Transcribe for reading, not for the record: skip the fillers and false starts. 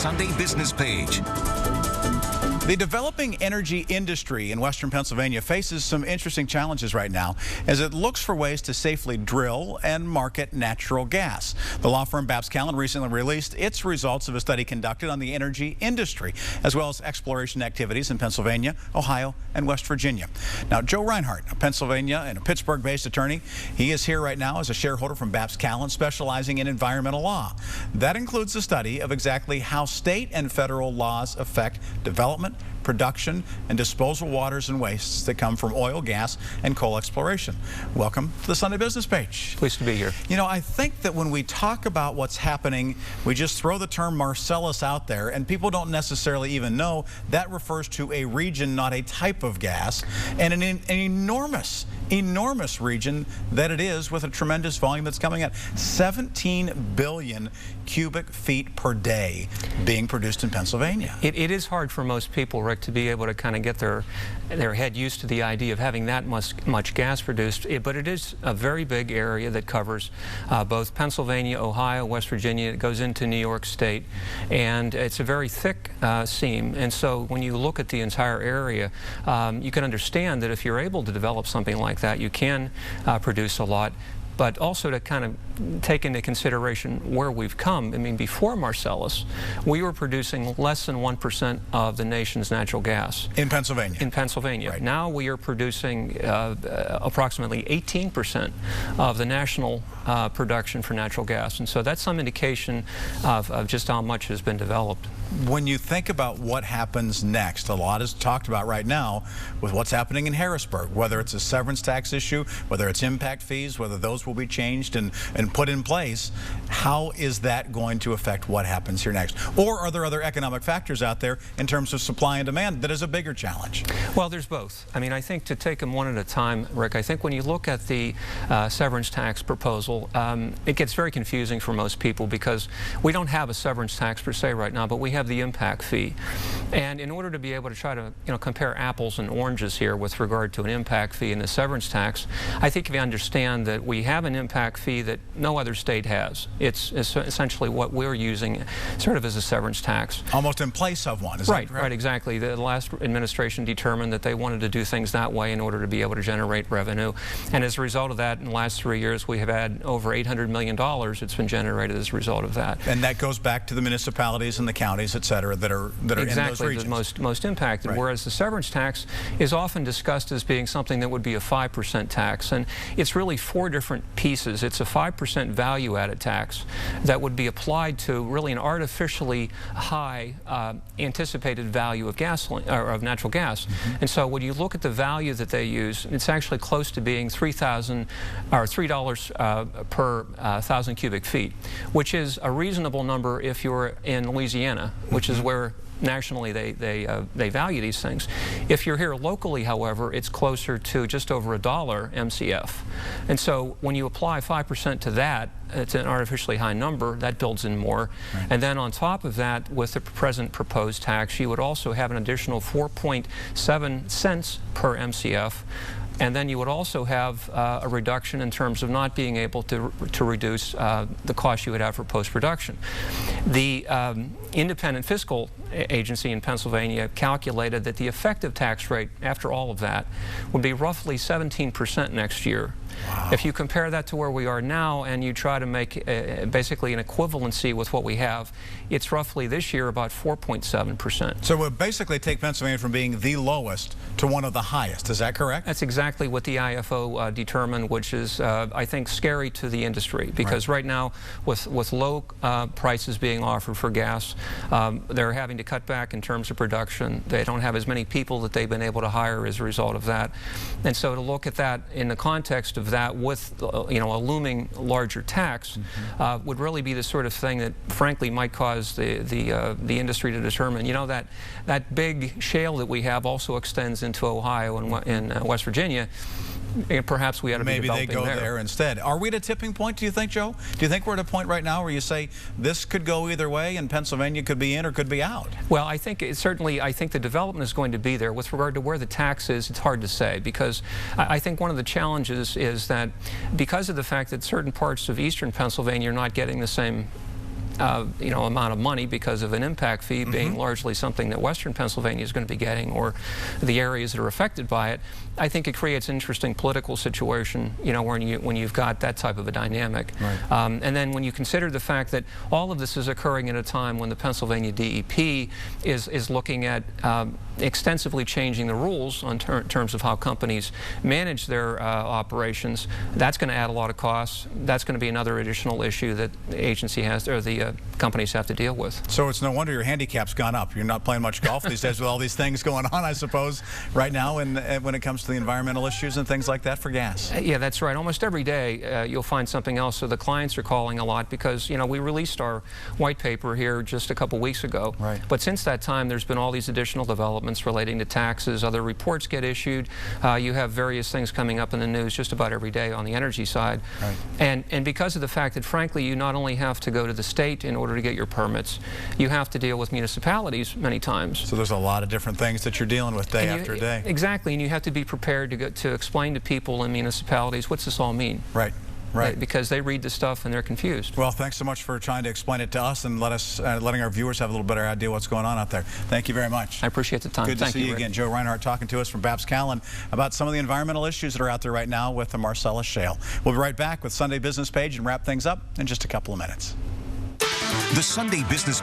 Sunday Business Page. The developing energy industry in western Pennsylvania faces some interesting challenges right now as it looks for ways to safely drill and market natural gas. The law firm Babst Calland recently released its results of a study conducted on the energy industry, as well as exploration activities in Pennsylvania, Ohio, and West Virginia. Now, Joe Reinhart, a Pennsylvania and a Pittsburgh-based attorney, he is here right now as a shareholder from Babst Calland, specializing in environmental law. That includes a study of exactly how state and federal laws affect development, production, and disposal waters and wastes that come from oil, gas, and coal exploration. Welcome to the Sunday Business Page. Pleased to be here. You know, I think that when we talk about what's happening, we just throw the term Marcellus out there, and people don't necessarily even know that refers to a region, not a type of gas, and an enormous region that it is, with a tremendous volume that's coming out. 17 billion cubic feet per day being produced in Pennsylvania. It is hard for most people, Rick, to be able to kind of get their head used to the idea of having that much gas produced, but it is a very big area that covers both Pennsylvania, Ohio, West Virginia. It goes into New York State, and it's a very thick seam. And so when you look at the entire area, you can understand that if you're able to develop something like that, you can produce a lot. But also to kind of take into consideration where we've come. I mean, before Marcellus, we were producing less than 1% of the nation's natural gas. In Pennsylvania? In Pennsylvania. Right. Now we are producing approximately 18% of the national production for natural gas. And so that's some indication of just how much has been developed. When you think about what happens next, a lot is talked about right now with what's happening in Harrisburg, whether it's a severance tax issue, whether it's impact fees, whether those will be changed and put in place. How is that going to affect what happens here next? Or are there other economic factors out there in terms of supply and demand that is a bigger challenge? Well, there's both. I mean, I think to take them one at a time, Rick, I think when you look at the severance tax proposal, it gets very confusing for most people because we don't have a severance tax per se right now, but we have the impact fee. And in order to be able to try to compare apples and oranges here with regard to an impact fee and a severance tax, I think if you understand that we have an impact fee that no other state has. It's essentially what we're using sort of as a severance tax. Almost in place of one, is right, that correct? Right, exactly. The last administration determined that they wanted to do things that way in order to be able to generate revenue. And as a result of that, in the last 3 years, we have had over $800 million that's been generated as a result of that. And that goes back to the municipalities and the counties, et cetera, that are in those regions. Exactly, the most impacted. Right. Whereas the severance tax is often discussed as being something that would be a 5% tax. And it's really 4 different pieces. It's a 5% value-added tax that would be applied to really an artificially high anticipated value of gasoline or of natural gas. Mm-hmm. And so when you look at the value that they use, it's actually close to being $3 per 1,000 cubic feet, which is a reasonable number if you're in Louisiana, which is where nationally they value these things. If you're here locally, however, it's closer to just over $1 MCF. And so when you apply 5% to that, it's an artificially high number that builds in more. Right. And then on top of that, with the present proposed tax, you would also have an additional 4.7 cents per MCF. And then you would also have a reduction in terms of not being able to reduce the cost you would have for post-production. The independent fiscal agency in Pennsylvania calculated that the effective tax rate after all of that would be roughly 17% next year. Wow. If you compare that to where we are now and you try to make basically an equivalency with what we have, it's roughly this year about 4.7%. So we'll basically take Pennsylvania from being the lowest to one of the highest. Is that correct? That's exactly what the IFO determined, which is, I think, scary to the industry because right now with low prices being offered for gas, they're having to cut back in terms of production. They don't have as many people that they've been able to hire as a result of that. And so to look at that in the context of that with a looming larger tax would really be the sort of thing that frankly might cause the industry to determine, that big shale that we have also extends into Ohio and West Virginia. And perhaps we ought to be developing there. Maybe they go there instead. Are we at a tipping point, do you think, Joe? Do you think we're at a point right now where you say this could go either way and Pennsylvania could be in or could be out? Well, I think I think the development is going to be there. With regard to where the tax is, it's hard to say because I think one of the challenges is that because of the fact that certain parts of eastern Pennsylvania are not getting the same amount of money because of an impact fee being largely something that Western Pennsylvania is going to be getting, or the areas that are affected by it. I think it creates an interesting political situation, when you've got that type of a dynamic. Right. And then when you consider the fact that all of this is occurring at a time when the Pennsylvania DEP is looking at extensively changing the rules in terms of how companies manage their operations, that's going to add a lot of costs. That's going to be another additional issue that the agency has, or the companies have to deal with. So it's no wonder your handicap's gone up. You're not playing much golf these days with all these things going on, I suppose, right now, and when it comes to the environmental issues and things like that for gas. Yeah, that's right. Almost every day you'll find something else. So the clients are calling a lot because, we released our white paper here just a couple weeks ago. Right. But since that time, there's been all these additional developments relating to taxes. Other reports get issued. You have various things coming up in the news just about every day on the energy side. Right. And because of the fact that, frankly, you not only have to go to the state in order to get your permits, you have to deal with municipalities many times. So there's a lot of different things that you're dealing with day after day. Exactly, and you have to be prepared to explain to people in municipalities, what's this all mean? Right. Right. Because they read the stuff and they're confused. Well, thanks so much for trying to explain it to us and letting our viewers have a little better idea what's going on out there. Thank you very much. I appreciate the time. Good to see you again. Joe Reinhart talking to us from Babst Calland about some of the environmental issues that are out there right now with the Marcellus Shale. We'll be right back with Sunday Business Page and wrap things up in just a couple of minutes. The Sunday Business